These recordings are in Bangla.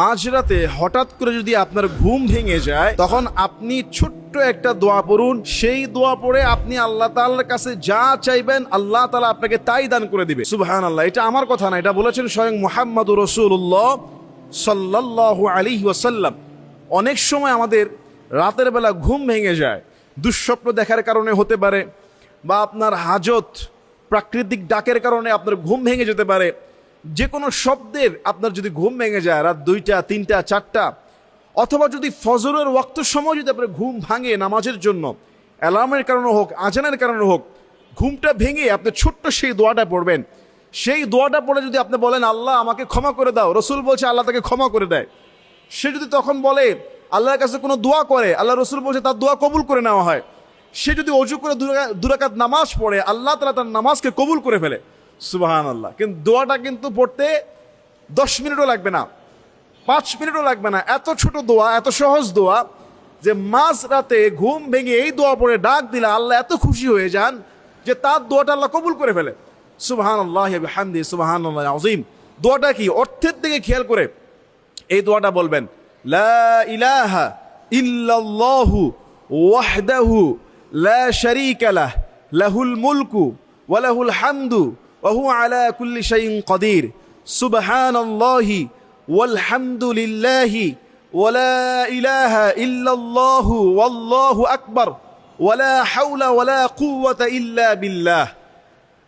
মাঝরাতে হঠাৎ করে যদি আপনার ঘুম ভেঙে যায়, তখন আপনি ছোট্ট একটা দোয়া পড়ুন। সেই দোয়া পড়ে আপনি আল্লাহ তাআলার কাছে যা চাইবেন আল্লাহ তাআলা আপনাকে তাই দান করে দিবে। সুবহানাল্লাহ। এটা আমার কথা না, এটা বলেছেন স্বয়ং মুহাম্মদুর রাসূলুল্লাহ সাল্লাল্লাহু আলাইহি ওয়াসাল্লাম। অনেক সময় আমাদের রাতের বেলা ঘুম ভেঙে যায়, দুঃস্বপ্ন দেখার কারণে হতে পারে, বা আপনার হাজত প্রাকৃতিক ডাকের কারণে আপনার ঘুম ভেঙে যেতে পারে। যে কোনো শব্দের আপনার যদি ঘুম ভেঙে যায় রাত 2টা 3টা 4টা, অথবা যদি ফজরের ওয়াক্ত সময় যদি আপনার ঘুম ভাঙে নামাজের জন্য, অ্যালার্মের কারণে হোক, আজানের কারণে হোক, ঘুমটা ভেঙে আপনি ছোট্ট সেই দোয়াটা পড়বেন। সেই দোয়াটা পড়ে যদি আপনি বলেন আল্লাহ আমাকে ক্ষমা করে দাও, রসুল বলছে আল্লাহ তাকে ক্ষমা করে দেয়। সে যদি তখন বলে আল্লাহর কাছে কোনো দোয়া করে, আল্লাহ রসুল বলছে তার দোয়া কবুল করে নেওয়া হয়। সে যদি অজু করে 2 রাকাত নামাজ পড়ে, আল্লাহ তাআলা তার নামাজকে কবুল করে ফেলে। সুবহানাল্লাহ। কিন্তু দোয়াটা কিন্তু পড়তে 10 মিনিটও লাগবে না, 5 মিনিটও লাগবে না। এত ছোট দোয়া, এত সহজ দোয়া যে মাঝ রাতে ঘুম ভেঙে এই দোয়া পড়ে ডাক দিলে আল্লাহ এত খুশি হয়ে যান যে তার দোয়াটা আল্লাহ কবুল করে ফেলে। সুবহানাল্লাহি ওয়া বিহামদিহি সুবহানাল্লাহিল আযীম। দোয়াটা কি? অর্থের দিকে খেয়াল করে এই দোয়াটা বলবেন, লা ইলাহা ইল্লাল্লাহু ওয়াহদাহু লা শারীকা লাহ লাহুল মুলকু ওয়া লাহুল হামদু ওয়া হুয়া আলা কুল্লি শাইইন কাদির সুবহানাল্লাহি ওয়াল হামদুলিল্লাহি ওয়া লা ইলাহা ইল্লাল্লাহু ওয়াল্লাহু আকবার ওয়া লা হাওলা ওয়া লা কুওয়াতা ইল্লা বিল্লাহ।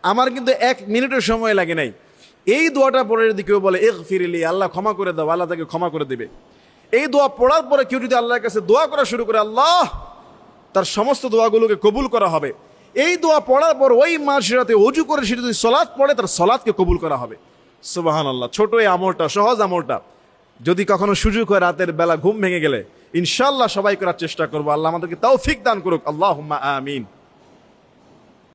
আমার কিন্তু 1 মিনিটের সময় লাগে নাই। এই দোয়াটা পড়ে যদি কেউ বলে ইগফিরলি, আল্লাহ ক্ষমা করে দাও, আল্লাহ তাকে ক্ষমা করে দেবে। এই দোয়া পড়ার পরে কেউ যদি আল্লাহর কাছে দোয়া করা শুরু করে, আল্লাহ তার সমস্ত দোয়াগুলোকে কবুল করা হবে। এই দোয়া পড়ার পর ওই মাঝরাতে অজু করে সে যদি সালাত পড়ে, তার সালাতকে কবুল করা হবে। সুবহানাল্লাহ। ছোট এই আমলটা, সহজ আমলটা যদি কখনো সুযোগ হয় রাতের বেলা ঘুম ভেঙে গেলে, ইনশাআল্লাহ সবাই করার চেষ্টা করবো। আল্লাহ আমাদেরকে তৌফিক দান করুক। আল্লাহুম্মা আমিন।